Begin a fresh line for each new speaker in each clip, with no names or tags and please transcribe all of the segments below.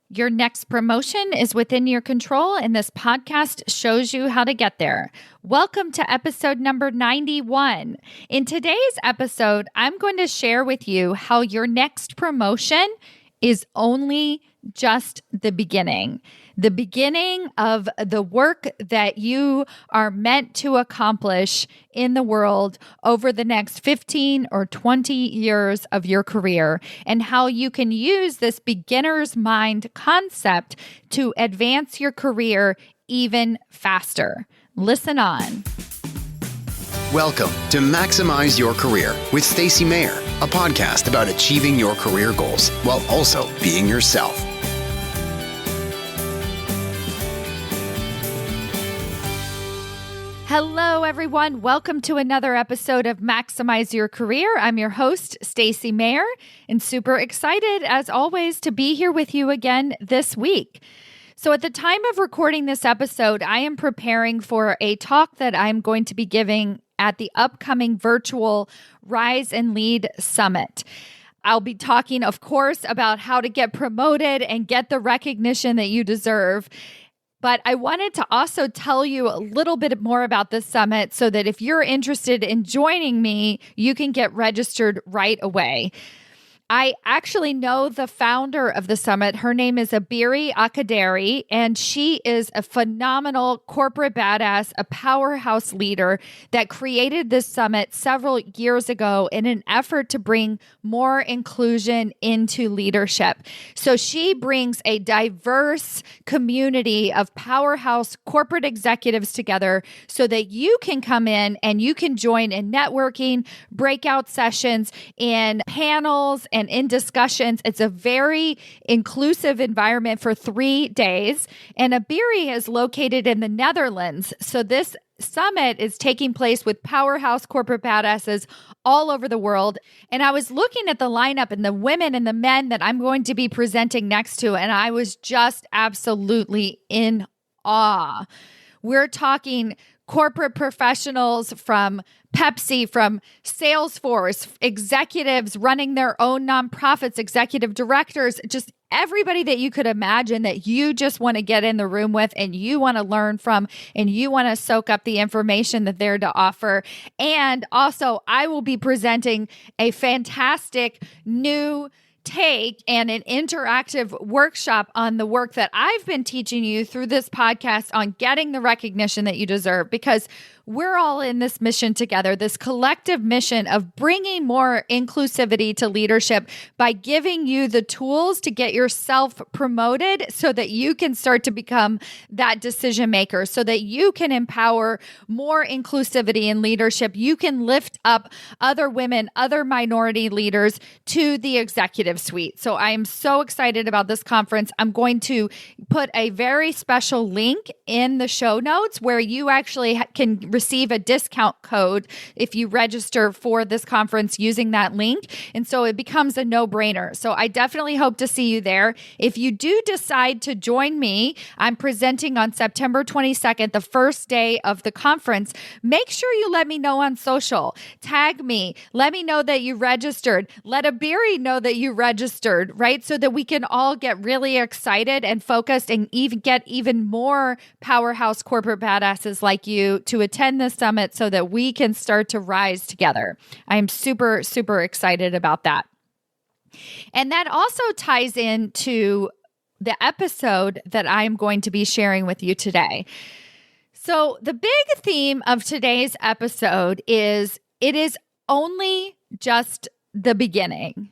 Your next promotion is within your control, and this podcast shows you how to get there. Welcome to episode number 91. In today's episode, I'm going to share with you how your next promotion is only just the beginning of the work that you are meant to accomplish in the world over the next 15 or 20 years of your career, and how you can use this beginner's mind concept to advance your career even faster. Listen on.
Welcome to Maximize Your Career with Stacy Mayer, a podcast about achieving your career goals while also being yourself.
Hello, everyone. Welcome to another episode of Maximize Your Career. I'm your host, Stacy Mayer, and super excited, as always, to be here with you again this week. So at the time of recording this episode, I am preparing for a talk that I'm going to be giving at the upcoming virtual Rise and Lead Summit. I'll be talking, of course, about how to get promoted and get the recognition that you deserve. But I wanted to also tell you a little bit more about this summit so that if you're interested in joining me, you can get registered right away. I actually know the founder of the summit. Her name is Abiri Akaderi, and she is a phenomenal corporate badass, a powerhouse leader that created this summit several years ago in an effort to bring more inclusion into leadership. So she brings a diverse community of powerhouse corporate executives together so that you can come in and you can join in networking, breakout sessions, in panels, and in discussions. It's a very inclusive environment for 3 days. And Abiri is located in the Netherlands. So this summit is taking place with powerhouse corporate badasses all over the world. And I was looking at the lineup and the women and the men that I'm going to be presenting next to, and I was just absolutely in awe. We're talking corporate professionals from Pepsi, from Salesforce, executives running their own nonprofits, executive directors, just everybody that you could imagine that you just want to get in the room with and you want to learn from and you want to soak up the information that they're to offer. And also, I will be presenting a fantastic new take and an interactive workshop on the work that I've been teaching you through this podcast on getting the recognition that you deserve, because we're all in this mission together, this collective mission of bringing more inclusivity to leadership by giving you the tools to get yourself promoted so that you can start to become that decision maker, so that you can empower more inclusivity in leadership. You can lift up other women, other minority leaders to the executive suite. So I am so excited about this conference. I'm going to put a very special link in the show notes where you actually can receive a discount code if you register for this conference using that link. And so it becomes a no-brainer. So I definitely hope to see you there. If you do decide to join me, I'm presenting on September 22nd, the first day of the conference. Make sure you let me know on social. Tag me. Let me know that you registered. Let Abiri know that you registered, right? So that we can all get really excited and focused and even get even more powerhouse corporate badasses like you to attend this summit so that we can start to rise together. I'm super, super excited about that. And that also ties into the episode that I'm going to be sharing with you today. So the big theme of today's episode is it is only just the beginning.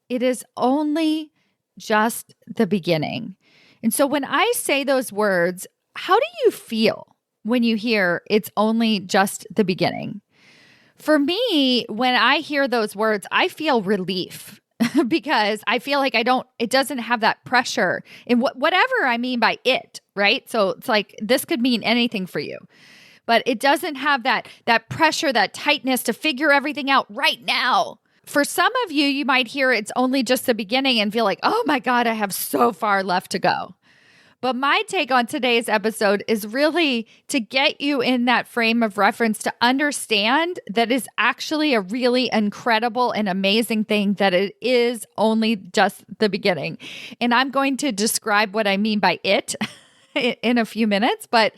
It is only just the beginning. And so when I say those words, how do you feel when you hear it's only just the beginning? For me, when I hear those words, I feel relief because I feel like it doesn't have that pressure in whatever I mean by it, right? So it's like, this could mean anything for you, but it doesn't have that pressure, that tightness to figure everything out right now. For some of you, you might hear it's only just the beginning and feel like, oh my God, I have so far left to go. But my take on today's episode is really to get you in that frame of reference to understand that is actually a really incredible and amazing thing, that it is only just the beginning. And I'm going to describe what I mean by it in a few minutes, but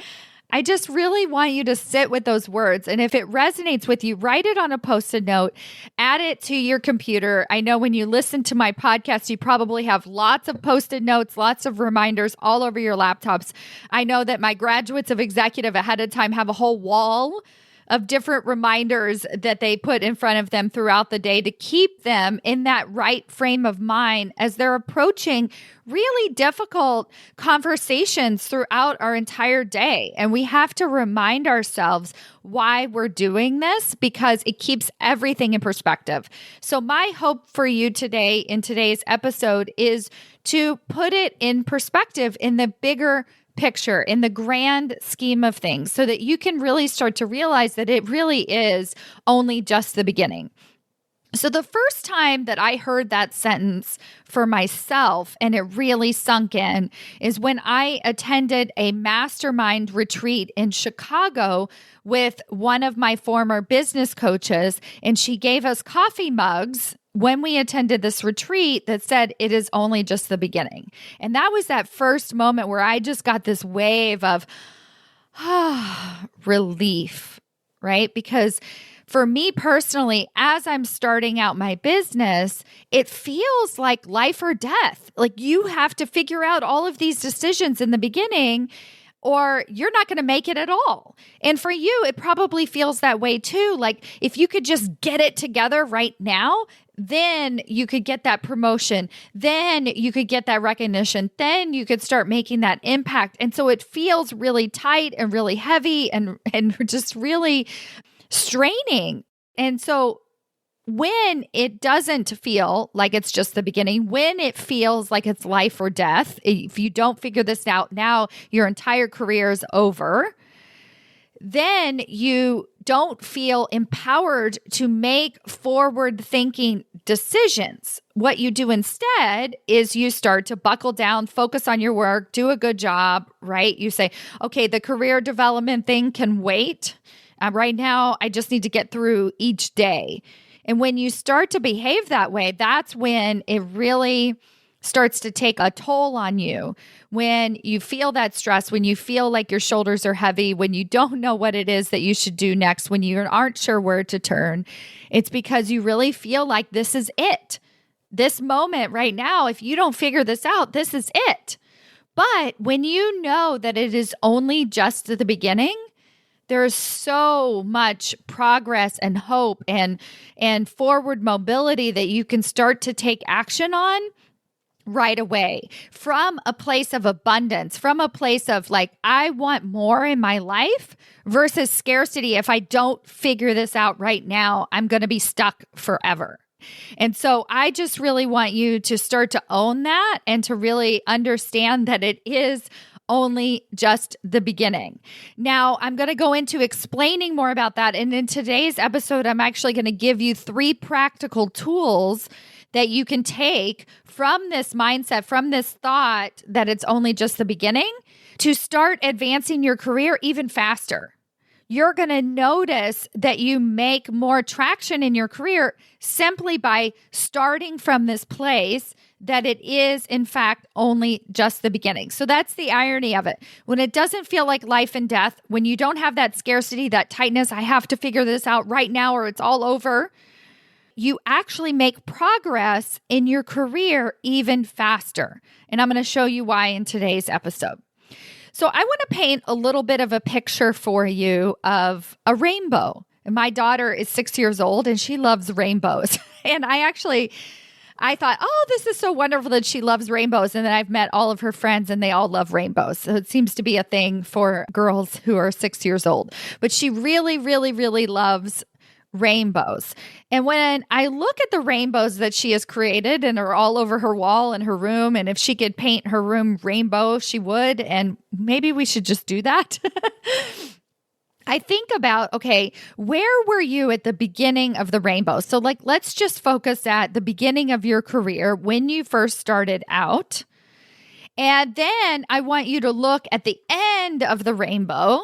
I just really want you to sit with those words. And if it resonates with you, write it on a Post-it note, add it to your computer. I know when you listen to my podcast, you probably have lots of Post-it notes, lots of reminders all over your laptops. I know that my graduates of executive ahead of time have a whole wall of different reminders that they put in front of them throughout the day to keep them in that right frame of mind as they're approaching really difficult conversations throughout our entire day. And we have to remind ourselves why we're doing this, because it keeps everything in perspective. So my hope for you today in today's episode is to put it in perspective in the bigger picture, in the grand scheme of things, so that you can really start to realize that it really is only just the beginning. So the first time that I heard that sentence for myself and it really sunk in is when I attended a mastermind retreat in Chicago with one of my former business coaches, and she gave us coffee mugs when we attended this retreat that said, it is only just the beginning. And that was that first moment where I just got this wave of relief, right? Because for me personally, as I'm starting out my business, it feels like life or death. Like you have to figure out all of these decisions in the beginning, or you're not going to make it at all. And for you, it probably feels that way too. Like if you could just get it together right now, then you could get that promotion. Then you could get that recognition. Then you could start making that impact. And so it feels really tight and really heavy and just really straining. And so when it doesn't feel like it's just the beginning, when it feels like it's life or death, if you don't figure this out now, your entire career is over, then you don't feel empowered to make forward-thinking decisions. What you do instead is you start to buckle down, focus on your work, do a good job, right? You say, okay, the career development thing can wait. Right now, I just need to get through each day. And when you start to behave that way, that's when it really starts to take a toll on you. When you feel that stress, when you feel like your shoulders are heavy, when you don't know what it is that you should do next, when you aren't sure where to turn, it's because you really feel like this is it. This moment right now, if you don't figure this out, this is it. But when you know that it is only just the beginning, there's so much progress and hope and forward mobility that you can start to take action on right away from a place of abundance, from a place of like, I want more in my life versus scarcity. If I don't figure this out right now, I'm going to be stuck forever. And so I just really want you to start to own that and to really understand that it is only just the beginning. Now, I'm going to go into explaining more about that. And in today's episode, I'm actually going to give you 3 practical tools that you can take from this mindset, from this thought that it's only just the beginning, to start advancing your career even faster. You're going to notice that you make more traction in your career simply by starting from this place that it is, in fact, only just the beginning. So that's the irony of it. When it doesn't feel like life and death, when you don't have that scarcity, that tightness, I have to figure this out right now or it's all over, you actually make progress in your career even faster. And I'm going to show you why in today's episode. So I want to paint a little bit of a picture for you of a rainbow. And my daughter is 6 years old and she loves rainbows. And I thought, oh, this is so wonderful that she loves rainbows. And then I've met all of her friends and they all love rainbows. So it seems to be a thing for girls who are 6 years old. But she really, really, really loves rainbows. And when I look at the rainbows that she has created and are all over her wall in her room, and if she could paint her room rainbow, she would. And maybe we should just do that. I think about, okay, where were you at the beginning of the rainbow? So let's just focus at the beginning of your career when you first started out. And then I want you to look at the end of the rainbow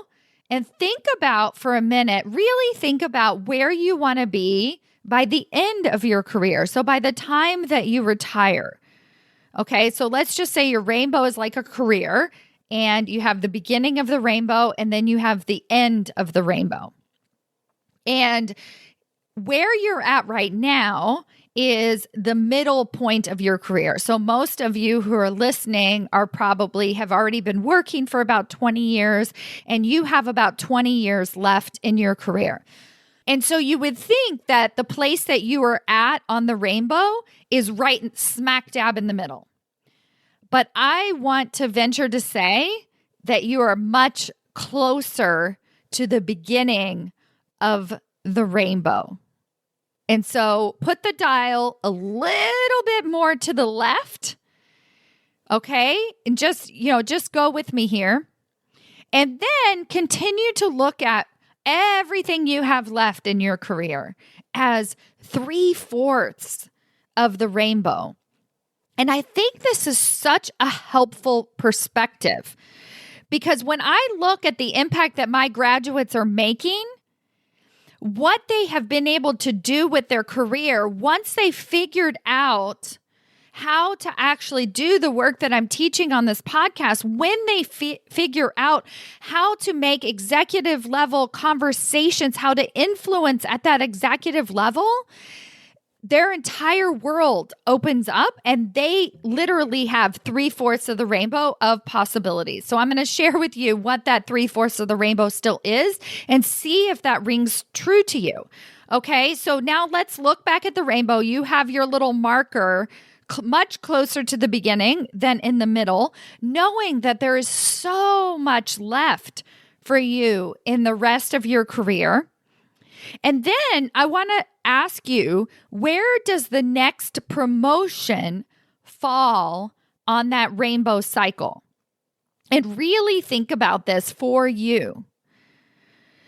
and think about for a minute, really think about where you want to be by the end of your career. So by the time that you retire. Okay, so let's just say your rainbow is like a career and you have the beginning of the rainbow and then you have the end of the rainbow. And where you're at right now is the middle point of your career. So most of you who are listening are probably have already been working for about 20 years and you have about 20 years left in your career. And so you would think that the place that you are at on the rainbow is right smack dab in the middle. But I want to venture to say that you are much closer to the beginning of the rainbow. And so put the dial a little bit more to the left. Okay? And just go with me here. And then continue to look at everything you have left in your career as 3/4 of the rainbow. And I think this is such a helpful perspective because when I look at the impact that my graduates are making, what they have been able to do with their career once they figured out how to actually do the work that I'm teaching on this podcast, when they figure out how to make executive level conversations, how to influence at that executive level, their entire world opens up and they literally have 3/4 of the rainbow of possibilities. So I'm going to share with you what that 3/4 of the rainbow still is and see if that rings true to you. Okay, so now let's look back at the rainbow. You have your little marker much closer to the beginning than in the middle, knowing that there is so much left for you in the rest of your career. And then I want to ask you, where does the next promotion fall on that rainbow cycle? And really think about this for you.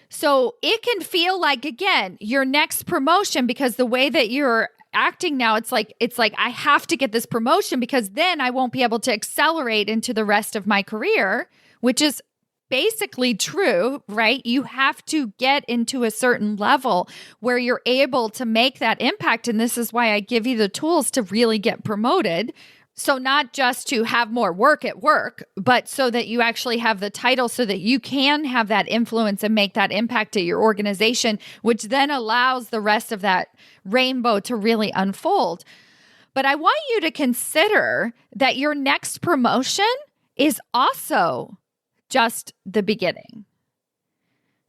So it can feel like, again, your next promotion, because the way that you're acting now, it's like I have to get this promotion because then I won't be able to accelerate into the rest of my career, which is basically true, right? You have to get into a certain level where you're able to make that impact. And this is why I give you the tools to really get promoted. So not just to have more work at work, but so that you actually have the title so that you can have that influence and make that impact at your organization, which then allows the rest of that rainbow to really unfold. But I want you to consider that your next promotion is also just the beginning.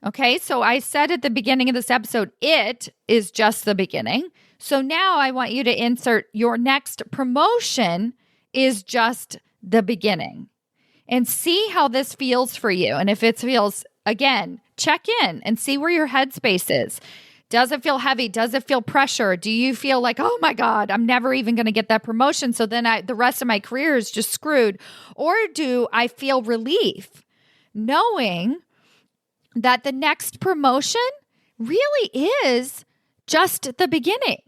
Okay, so I said at the beginning of this episode, it is just the beginning. So now I want you to insert your next promotion is just the beginning and see how this feels for you. And if it feels, again, check in and see where your headspace is. Does it feel heavy? Does it feel pressure? Do you feel like, oh my God, I'm never even going to get that promotion, so then the rest of my career is just screwed? Or do I feel relief knowing that the next promotion really is just the beginning?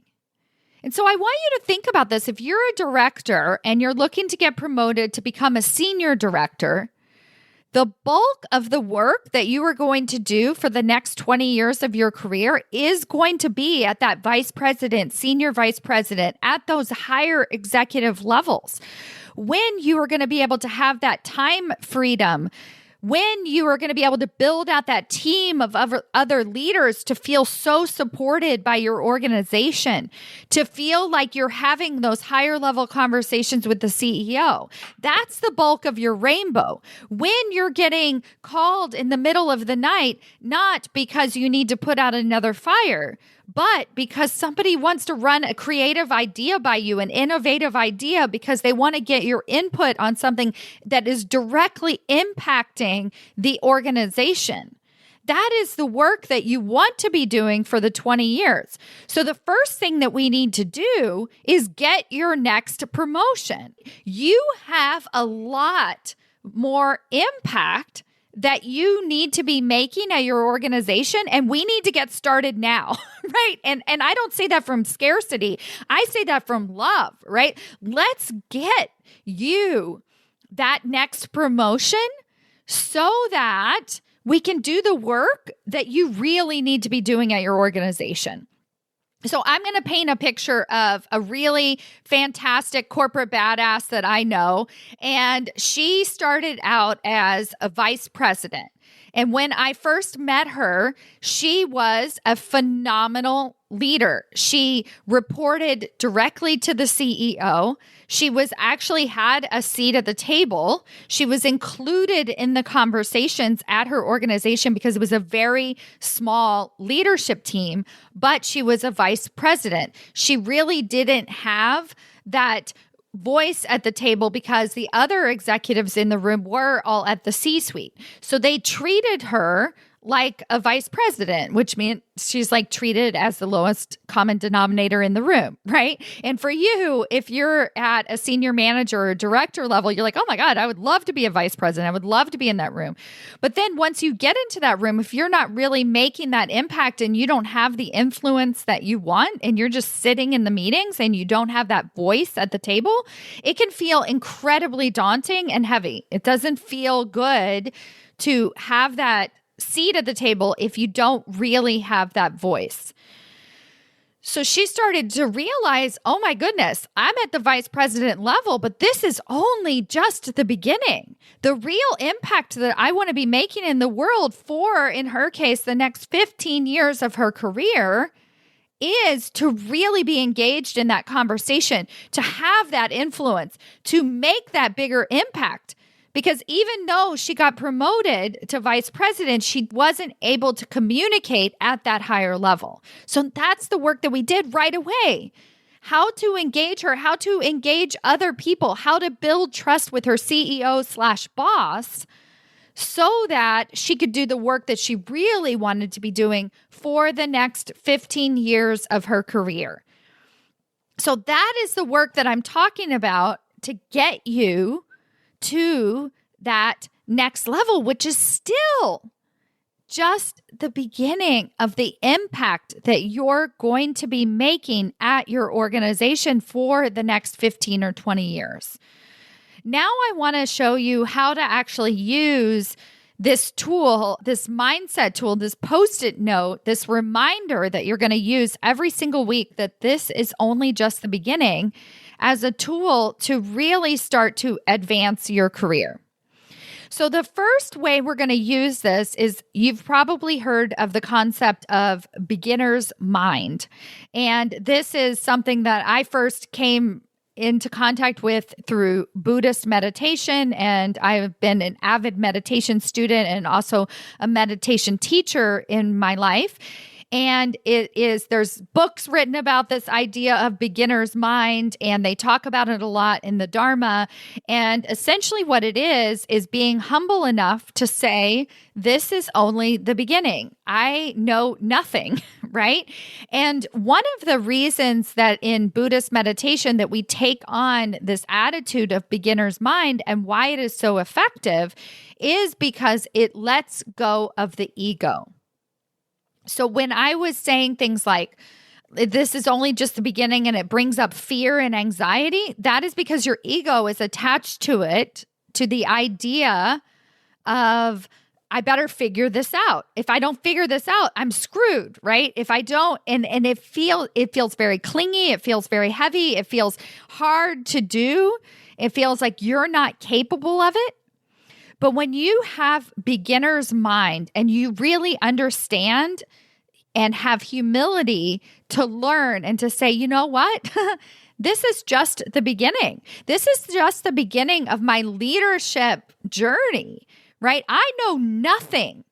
And so I want you to think about this. If you're a director and you're looking to get promoted to become a senior director, the bulk of the work that you are going to do for the next 20 years of your career is going to be at that vice president, senior vice president, at those higher executive levels. When you are going to be able to have that time freedom, when you are going to be able to build out that team of other leaders to feel so supported by your organization, to feel like you're having those higher level conversations with the CEO. That's the bulk of your rainbow. When you're getting called in the middle of the night, not because you need to put out another fire, but because somebody wants to run a creative idea by you, an innovative idea, because they want to get your input on something that is directly impacting the organization. That is the work that you want to be doing for the 20 years. So the first thing that we need to do is get your next promotion. You have a lot more impact that you need to be making at your organization, and we need to get started now, right? And I don't say that from scarcity. I say that from love, right? Let's get you that next promotion so that we can do the work that you really need to be doing at your organization. So I'm going to paint a picture of a really fantastic corporate badass that I know. And she started out as a vice president. And when I first met her, she was a phenomenal leader. She reported directly to the CEO. She was actually had a seat at the table. She was included in the conversations at her organization because it was a very small leadership team, but she was a vice president. She really didn't have that voice at the table because the other executives in the room were all at the C-suite. So they treated her like a vice president, which means she's like treated as the lowest common denominator in the room, right? And for you, if you're at a senior manager or director level, you're like, oh my God, I would love to be a vice president. I would love to be in that room. But then once you get into that room, if you're not really making that impact and you don't have the influence that you want, and you're just sitting in the meetings and you don't have that voice at the table, it can feel incredibly daunting and heavy. It doesn't feel good to have that seat at the table if you don't really have that voice. So she started to realize, oh my goodness, I'm at the vice president level, but this is only just the beginning. The real impact that I want to be making in the world for, in her case, the next 15 years of her career is to really be engaged in that conversation, to have that influence, to make that bigger impact. Because even though she got promoted to vice president, she wasn't able to communicate at that higher level. So that's the work that we did right away. How to engage her, how to engage other people, how to build trust with her CEO/boss so that she could do the work that she really wanted to be doing for the next 15 years of her career. So that is the work that I'm talking about to get you to that next level, which is still just the beginning of the impact that you're going to be making at your organization for the next 15 or 20 years. Now I want to show you how to actually use this tool, this mindset tool, this Post-it note, this reminder that you're going to use every single week that this is only just the beginning, as a tool to really start to advance your career. So the first way we're going to use this is, you've probably heard of the concept of beginner's mind. And this is something that I first came into contact with through Buddhist meditation. And I've been an avid meditation student and also a meditation teacher in my life. And there's books written about this idea of beginner's mind, and they talk about it a lot in the Dharma. And essentially what it is being humble enough to say, this is only the beginning. I know nothing, right? And one of the reasons that in Buddhist meditation that we take on this attitude of beginner's mind and why it is so effective is because it lets go of the ego. So when I was saying things like, this is only just the beginning and it brings up fear and anxiety, that is because your ego is attached to it, to the idea of, I better figure this out. If I don't figure this out, I'm screwed, right? If I don't, and it feels very clingy, it feels very heavy, it feels hard to do, it feels like you're not capable of it. But when you have beginner's mind and you really understand and have humility to learn and to say, you know what? This is just the beginning. This is just the beginning of my leadership journey, right? I know nothing.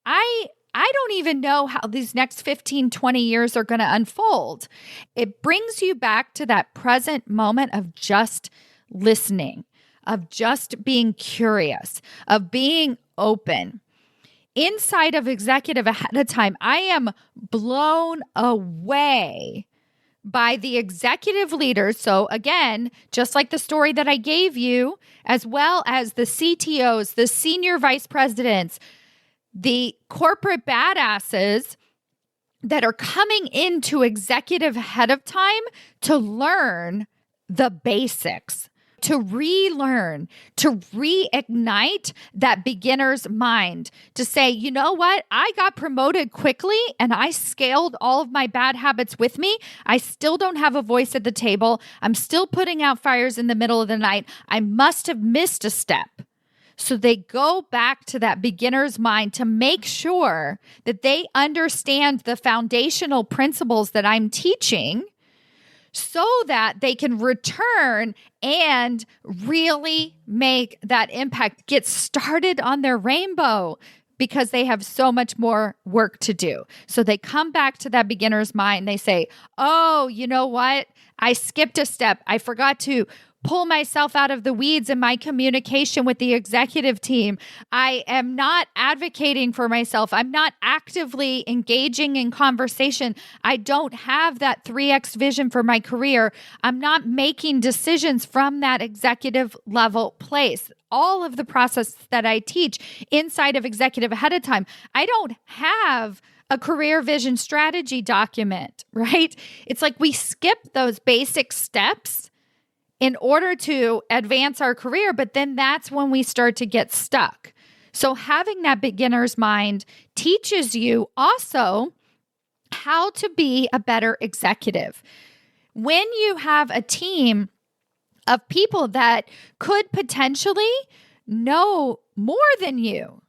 I don't even know how these next 15, 20 years are going to unfold. It brings you back to that present moment of just listening, of just being curious, of being open. Inside of Executive Ahead of Time, I am blown away by the executive leaders. So again, just like the story that I gave you, as well as the CTOs, the senior vice presidents, the corporate badasses that are coming into Executive Ahead of Time to learn the basics, to relearn, to reignite that beginner's mind, to say, you know what? I got promoted quickly and I scaled all of my bad habits with me. I still don't have a voice at the table. I'm still putting out fires in the middle of the night. I must have missed a step. So they go back to that beginner's mind to make sure that they understand the foundational principles that I'm teaching, so that they can return and really make that impact, get started on their rainbow, because they have so much more work to do. So they come back to that beginner's mind. They say, oh, you know what? I skipped a step. I forgot to pull myself out of the weeds in my communication with the executive team. I am not advocating for myself. I'm not actively engaging in conversation. I don't have that 3X vision for my career. I'm not making decisions from that executive level place. All of the process that I teach inside of executive ahead of time, I don't have a career vision strategy document, right? It's like we skip those basic steps in order to advance our career, but then that's when we start to get stuck. So having that beginner's mind teaches you also how to be a better executive. When you have a team of people that could potentially know more than you,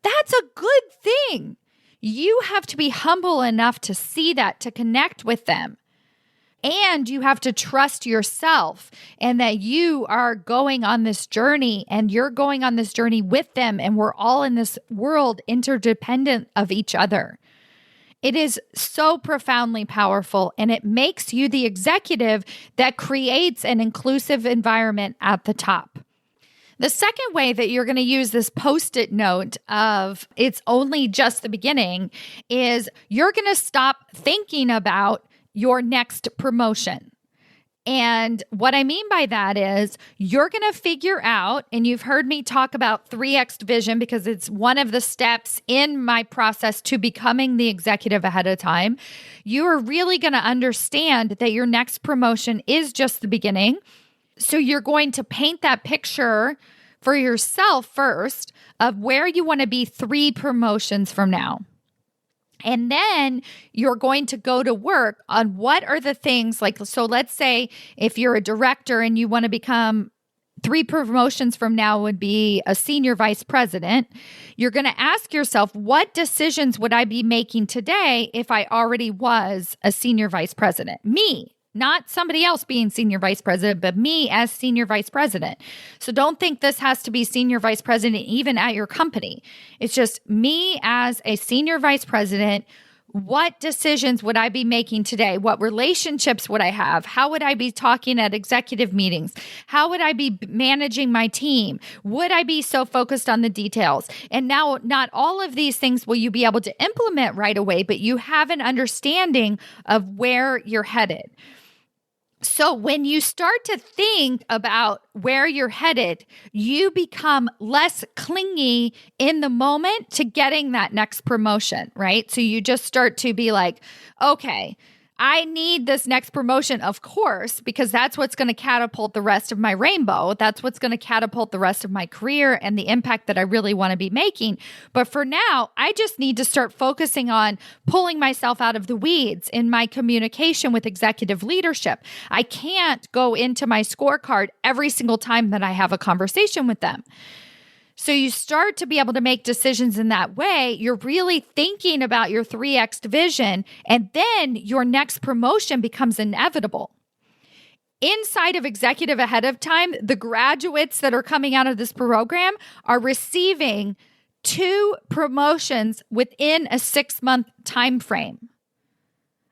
that's a good thing. You have to be humble enough to see that, to connect with them. And you have to trust yourself and that you are going on this journey and you're going on this journey with them. And we're all in this world interdependent of each other. It is so profoundly powerful, and it makes you the executive that creates an inclusive environment at the top. The second way that you're going to use this Post-it note of it's only just the beginning is you're going to stop thinking about your next promotion. And what I mean by that is you're going to figure out, and you've heard me talk about 3X vision because it's one of the steps in my process to becoming the executive ahead of time. You are really going to understand that your next promotion is just the beginning. So you're going to paint that picture for yourself first of where you want to be 3 promotions from now. And then you're going to go to work on what are the things like, so let's say if you're a director and you want to become 3 promotions from now would be a senior vice president. You're going to ask yourself, what decisions would I be making today if I already was a senior vice president? Me. Not somebody else being senior vice president, but me as senior vice president. So don't think this has to be senior vice president even at your company. It's just me as a senior vice president. What decisions would I be making today? What relationships would I have? How would I be talking at executive meetings? How would I be managing my team? Would I be so focused on the details? And now, not all of these things will you be able to implement right away, but you have an understanding of where you're headed. So when you start to think about where you're headed, you become less clingy in the moment to getting that next promotion, right? So you just start to be like, okay, I need this next promotion, of course, because that's what's going to catapult the rest of my rainbow. That's what's going to catapult the rest of my career and the impact that I really want to be making. But for now, I just need to start focusing on pulling myself out of the weeds in my communication with executive leadership. I can't go into my scorecard every single time that I have a conversation with them. So you start to be able to make decisions in that way. You're really thinking about your 3X vision, and then your next promotion becomes inevitable. Inside of executive ahead of time, the graduates that are coming out of this program are receiving 2 promotions within a 6-month time frame.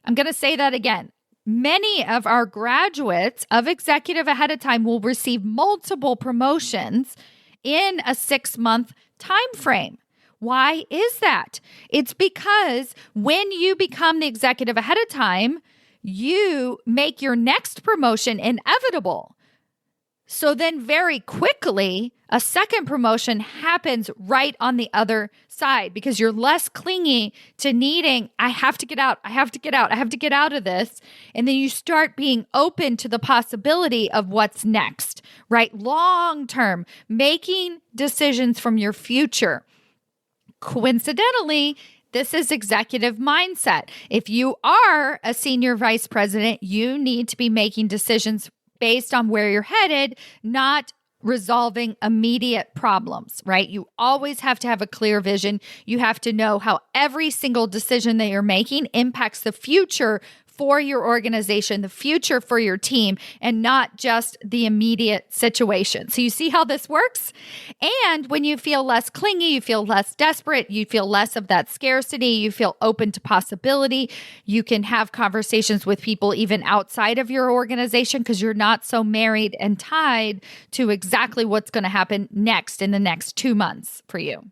I'm going to say that again. Many of our graduates of executive ahead of time will receive multiple promotions in a 6-month time frame. Why is that? It's because when you become the executive ahead of time, you make your next promotion inevitable. So then very quickly, a second promotion happens right on the other side because you're less clingy to needing, I have to get out, I have to get out, I have to get out of this. And then you start being open to the possibility of what's next, right? Long term, making decisions from your future. Coincidentally, this is executive mindset. If you are a senior vice president, you need to be making decisions based on where you're headed, not resolving immediate problems, right? You always have to have a clear vision. You have to know how every single decision that you're making impacts the future for your organization, the future for your team, and not just the immediate situation. So you see how this works? And when you feel less clingy, you feel less desperate, you feel less of that scarcity, you feel open to possibility. You can have conversations with people even outside of your organization because you're not so married and tied to exactly what's going to happen next in the next 2 months for you.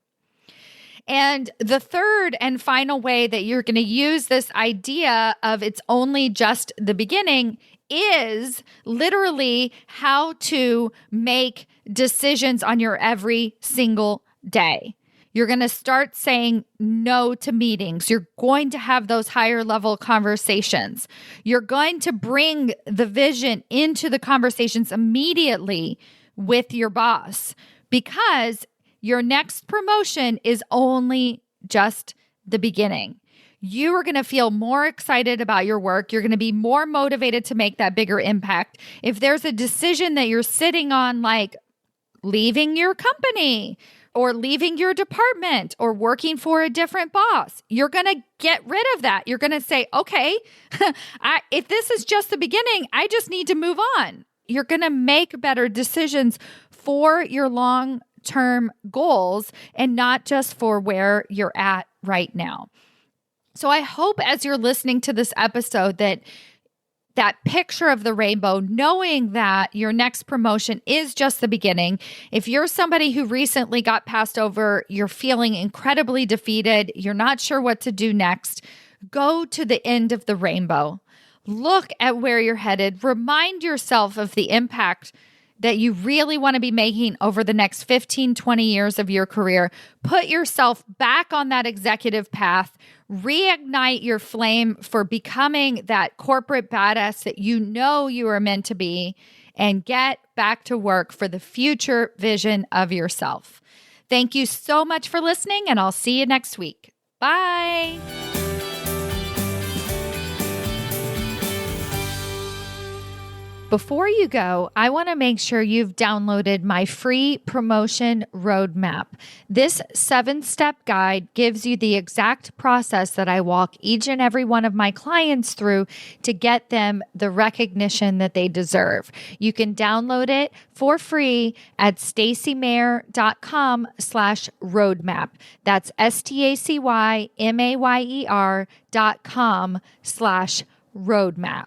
And the third and final way that you're going to use this idea of it's only just the beginning is literally how to make decisions on your every single day. You're going to start saying no to meetings. You're going to have those higher level conversations. You're going to bring the vision into the conversations immediately with your boss because your next promotion is only just the beginning. You are going to feel more excited about your work. You're going to be more motivated to make that bigger impact. If there's a decision that you're sitting on, like leaving your company or leaving your department or working for a different boss, you're going to get rid of that. You're going to say, okay, if this is just the beginning, I just need to move on. You're going to make better decisions for your long-term goals and not just for where you're at right now. So I hope as you're listening to this episode that picture of the rainbow, knowing that your next promotion is just the beginning. If you're somebody who recently got passed over, you're feeling incredibly defeated, you're not sure what to do next, go to the end of the rainbow. Look at where you're headed. Remind yourself of the impact that you really want to be making over the next 15, 20 years of your career. Put yourself back on that executive path. Reignite your flame for becoming that corporate badass that you know you are meant to be, and get back to work for the future vision of yourself. Thank you so much for listening, and I'll see you next week. Bye. Before you go, I want to make sure you've downloaded my free promotion roadmap. This 7-step guide gives you the exact process that I walk each and every one of my clients through to get them the recognition that they deserve. You can download it for free at stacymayer.com/roadmap. That's STACYMAYER.com/roadmap.